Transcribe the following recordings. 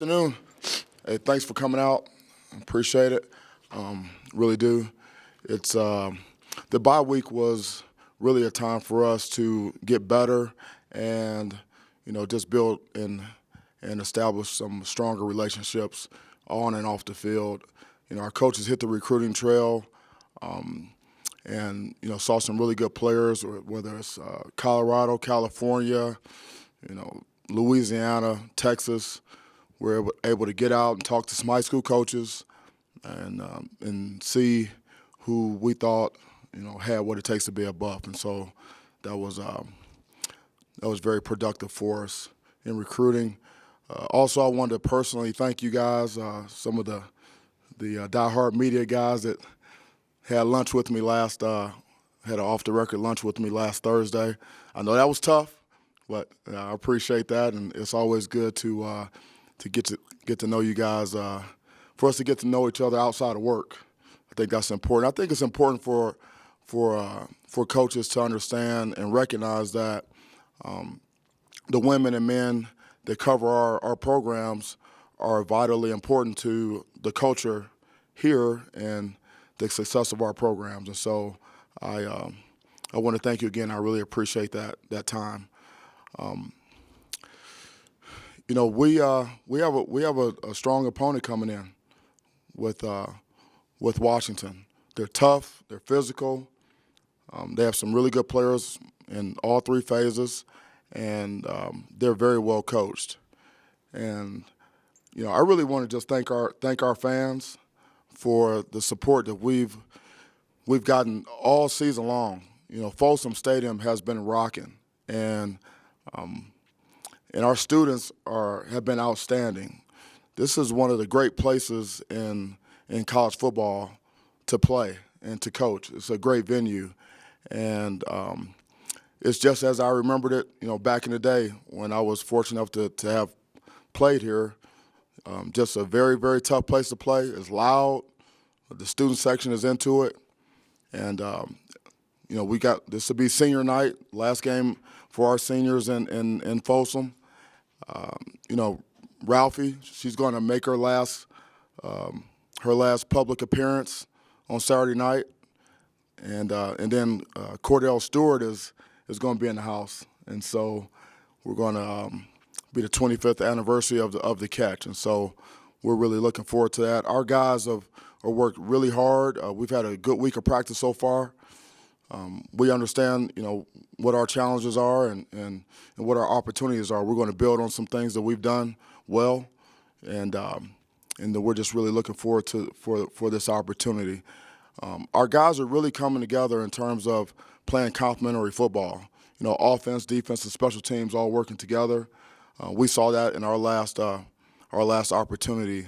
Afternoon. Hey, thanks for coming out. Appreciate it. Really do. It's the bye week was really a time for us to get better and just build and establish some stronger relationships on and off the field. Our coaches hit the recruiting trail, and saw some really good players, whether it's Colorado, California, Louisiana, Texas. We're able to get out and talk to some high school coaches and see who we thought had what it takes to be a Buff, and so that was very productive for us in recruiting. Also, I wanted to personally thank you guys, some of the diehard media guys that had lunch with me had an off-the-record lunch with me last Thursday. I know that was tough, but I appreciate that, and it's always good to get to know you guys, for us to get to know each other outside of work. I think that's important. I think it's important for coaches to understand and recognize that the women and men that cover our programs are vitally important to the culture here and the success of our programs. And so I want to thank you again. I really appreciate that time. We have a strong opponent coming in with Washington. They're tough. They're physical. They have some really good players in all three phases, and they're very well coached. And I really want to just thank our fans for the support that we've gotten all season long. Folsom Stadium has been rocking, and our students have been outstanding. This is one of the great places in college football to play and to coach. It's a great venue, and it's just as I remembered it, back in the day when I was fortunate enough to have played here. Just a very, very tough place to play. It's loud. The student section is into it, and we got this will be senior night, last game for our seniors in Folsom. Ralphie, she's going to make her last public appearance on Saturday night, and then Cordell Stewart is going to be in the house, and so we're going to be the 25th anniversary of the catch, and so we're really looking forward to that. Our guys have worked really hard. We've had a good week of practice so far. We understand, what our challenges are and what our opportunities are. We're going to build on some things that we've done well, and we're just really looking forward to for this opportunity. Our guys are really coming together in terms of playing complementary football. Offense, defense, and special teams all working together. We saw that in our last opportunity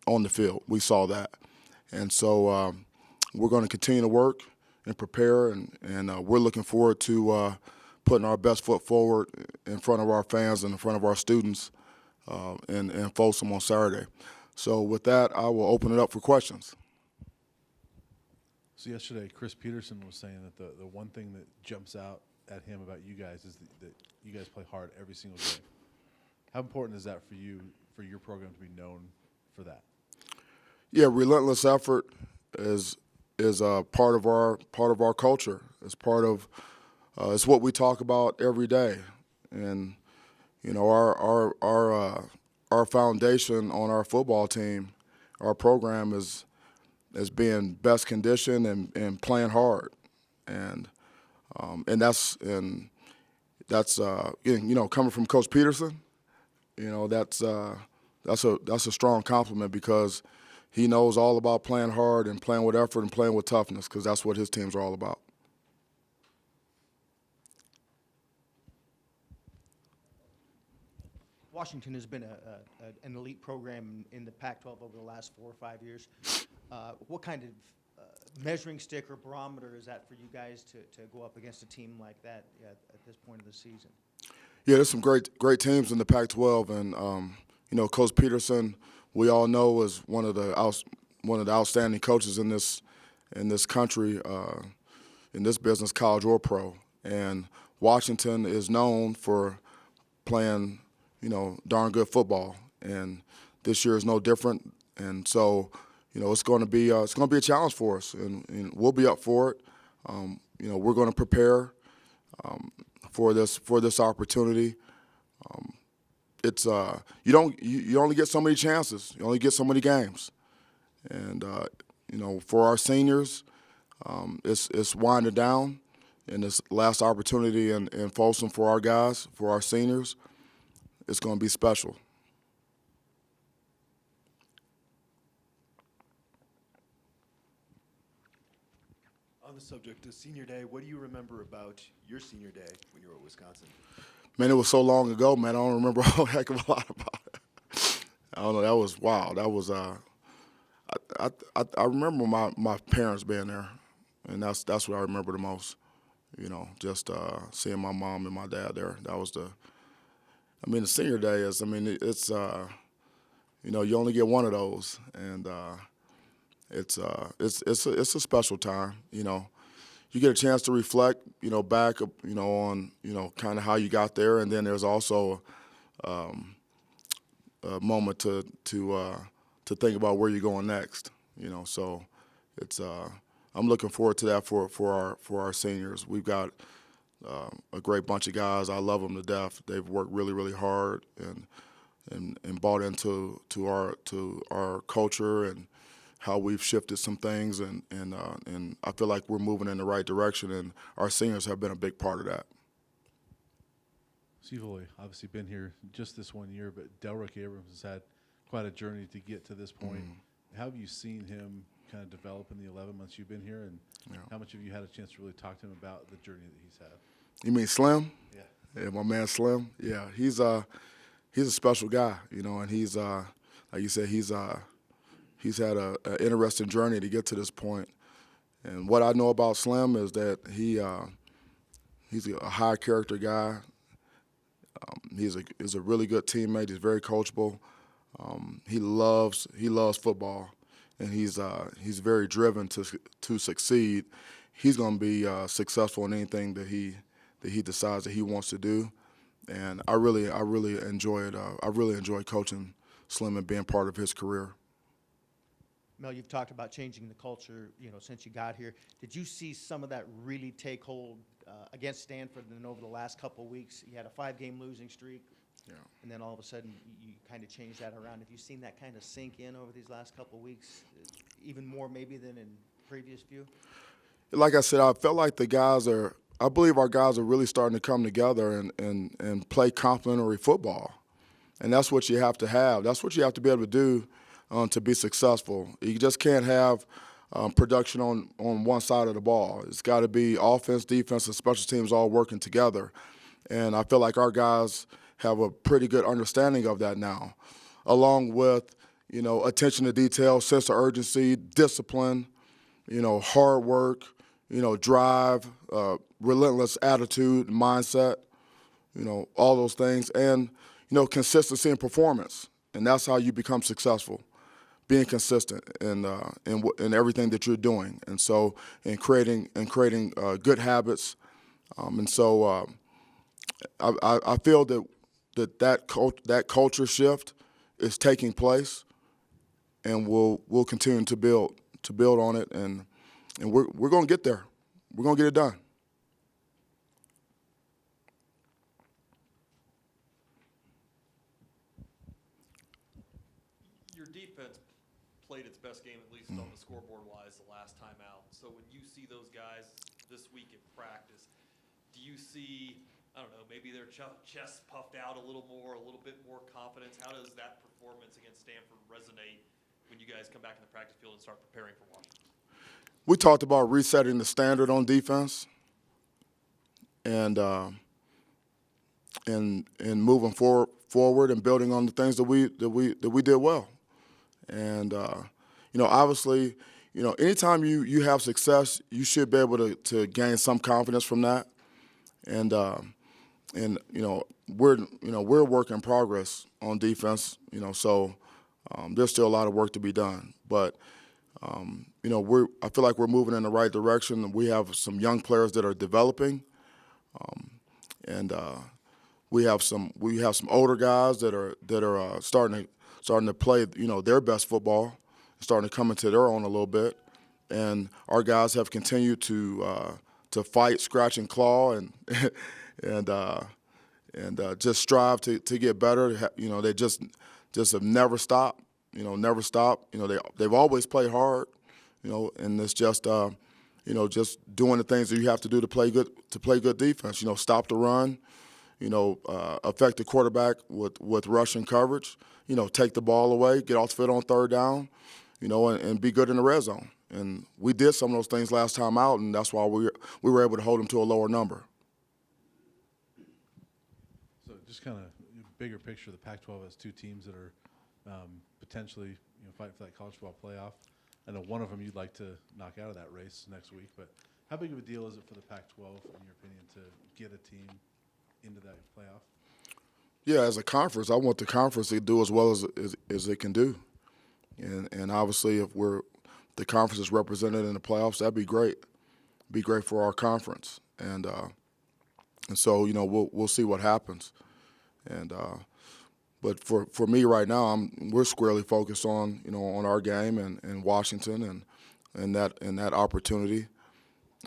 on the field. We saw that, and so we're going to continue to work and prepare, and we're looking forward to putting our best foot forward in front of our fans and in front of our students in Folsom on Saturday. So with that, I will open it up for questions. So yesterday, Chris Peterson was saying that the one thing that jumps out at him about you guys is that you guys play hard every single game. How important is that for you, for your program to be known for that? Yeah, relentless effort is part of our culture. It's part of it's what we talk about every day, and our foundation on our football team, our program is being best conditioned and playing hard, and that's coming from Coach Peterson, that's a strong compliment because he knows all about playing hard and playing with effort and playing with toughness, because that's what his teams are all about. Washington has been an elite program in the Pac-12 over the last 4 or 5 years. What kind of measuring stick or barometer is that for you guys to go up against a team like that at this point of the season? Yeah, there's some great teams in the Pac-12, and Coach Peterson, we all know, is one of the outstanding coaches in this country, in this business, college or pro. And Washington is known for playing darn good football. And this year is no different. And so, it's going to be a challenge for us, and we'll be up for it. We're going to prepare for this opportunity. It's you only get so many chances. You only get so many games. And for our seniors, it's winding down, and this last opportunity in Folsom for our guys, for our seniors, it's going to be special. On the subject of senior day, what do you remember about your senior day when you were at Wisconsin? Man, it was so long ago, man. I don't remember a whole heck of a lot about it. I don't know. That was wow. That was I remember my parents being there, and that's what I remember the most. Just seeing my mom and my dad there. That was the senior day is. It's you only get one of those, and it's a special time. You get a chance to reflect, back, on, kind of how you got there, and then there's also a moment to think about where you're going next. So it's I'm looking forward to that for our seniors. We've got a great bunch of guys. I love them to death. They've worked really, really hard and bought into our culture and how we've shifted some things, and I feel like we're moving in the right direction, and our seniors have been a big part of that. So you've only obviously been here just this 1 year, but Delrick Abrams has had quite a journey to get to this point. How have you seen him kind of develop in the 11 months you've been here, and how much have you had a chance to really talk to him about the journey that he's had? You mean Slim? Yeah. Yeah, my man Slim. Yeah, he's a special guy, and he's like you said, he's had an interesting journey to get to this point. And what I know about Slim is that he's a high character guy. He's a really good teammate. He's very coachable. He loves football, and he's very driven to succeed. He's going to be successful in anything that he decides that he wants to do. And I really enjoyed coaching Slim and being part of his career. Mel, you've talked about changing the culture, since you got here. Did you see some of that really take hold against Stanford, and then over the last couple of weeks? You had a 5-game losing streak, and then all of a sudden you kind of changed that around. Have you seen that kind of sink in over these last couple of weeks, even more maybe than in previous few? Like I said, I felt like I believe our guys are really starting to come together and play complementary football. And that's what you have to have. That's what you have to be able to do to be successful. You just can't have production on one side of the ball. It's got to be offense, defense, and special teams all working together. And I feel like our guys have a pretty good understanding of that now, along with, attention to detail, sense of urgency, discipline, hard work, drive, relentless attitude, mindset, all those things, and, consistency and performance. And that's how you become successful, being consistent in everything that you're doing. And so, in creating good habits. And so I feel that culture shift is taking place, and we'll continue to build on it, and we're going to get there. We're going to get it done. Your defense played its best game, at least on the scoreboard-wise, the last time out. So when you see those guys this week in practice, do you see, I don't know, maybe their chests puffed out a little bit more confidence? How does that performance against Stanford resonate when you guys come back in the practice field and start preparing for Washington? We talked about resetting the standard on defense, and moving forward and building on the things that we did well. And obviously, anytime you have success, you should be able to gain some confidence from that. And we're a work in progress on defense. So there's still a lot of work to be done. But I feel like we're moving in the right direction. We have some young players that are developing, and we have some older guys that are starting to play their best football, starting to come into their own a little bit, and our guys have continued to fight, scratch, and claw, and and just strive to get better. They just have never stopped. Never stopped. They've always played hard. And it's just just doing the things that you have to do to play good defense. Stop the run. Affect the quarterback with rushing coverage. Take the ball away, get off the field on third down. And be good in the red zone. And we did some of those things last time out, and that's why we were able to hold them to a lower number. So just kind of bigger picture, the Pac-12 has two teams that are potentially fighting for that college football playoff. I know one of them you'd like to knock out of that race next week, but how big of a deal is it for the Pac-12, in your opinion, to get a team into that playoff? Yeah, as a conference, I want the conference to do as well as it can do. And obviously, if the conference is represented in the playoffs, that'd be great. Be great for our conference, and so we'll see what happens. And but for me right now, we're squarely focused on on our game and Washington and that opportunity.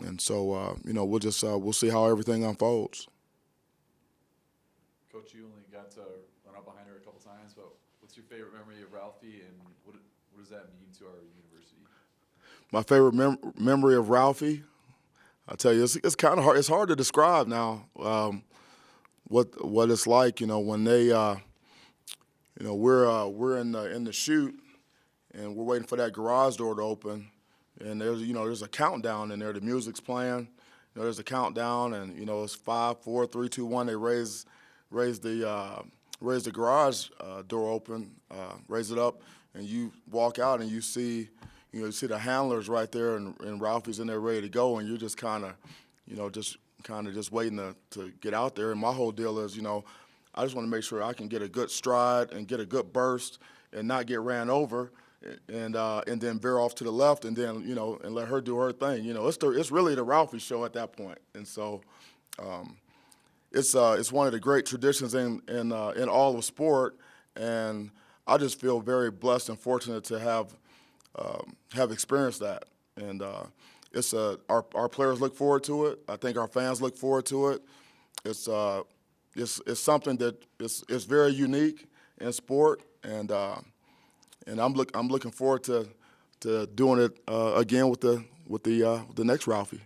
And so we'll see how everything unfolds. Coach, you only got to run up behind her a couple times, but what's your favorite memory of Ralphie, and what does that mean to our university? My favorite memory of Ralphie, I tell you, it's kind of hard. It's hard to describe now what it's like. When they, we're in the chute, and we're waiting for that garage door to open, and there's a countdown in there. The music's playing. There's a countdown, and it's 5, 4, 3, 2, 1. They raise the garage door open, raise it up, and you walk out and you see the handlers right there, and Ralphie's in there ready to go, and you're just kind of just waiting to get out there. And my whole deal is, I just want to make sure I can get a good stride and get a good burst and not get ran over, and then veer off to the left, and then and let her do her thing. It's really the Ralphie show at that point, and so. It's one of the great traditions in all of sport, and I just feel very blessed and fortunate to have experienced that. And our players look forward to it. I think our fans look forward to it. It's something that is very unique in sport, and I'm looking forward to doing it again with the next Ralphie.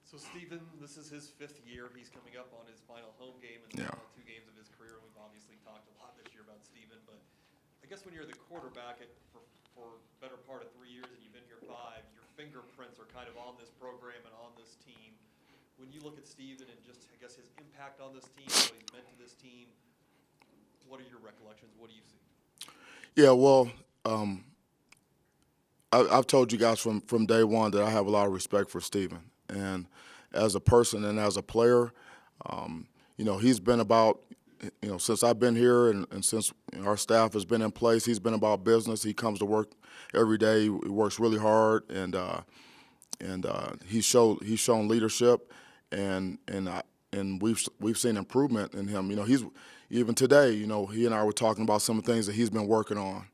So Stephen, this is his 5th year. He's coming up on his final home game in the Yeah. final 2 games of his career. We've obviously talked a lot this year about Stephen, but I guess when you're the quarterback for better part of 3 years and you've been here 5, your fingerprints are kind of on this program and on this team. When you look at Stephen and just, I guess, his impact on this team, what he's meant to this team, what are your recollections? What do you see? Yeah, well, I've told you guys from day one that I have a lot of respect for Stephen. And as a person and as a player, he's been about, since I've been here and since our staff has been in place, he's been about business. He comes to work every day. He works really hard, and he's shown leadership, and we've seen improvement in him. He's even today. He and I were talking about some of the things that he's been working on,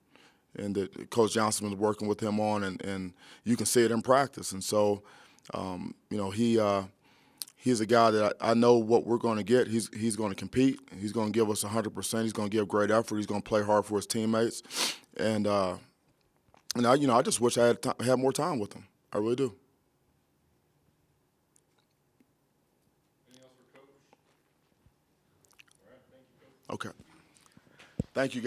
and that Coach Johnson was working with him on, and you can see it in practice. And so, he's a guy that I know what we're going to get. He's going to compete. He's going to give us 100%. He's going to give great effort. He's going to play hard for his teammates. And I just wish I had more time with him. I really do. Anything else for Coach? All right, thank you, Coach. Okay. Thank you, guys.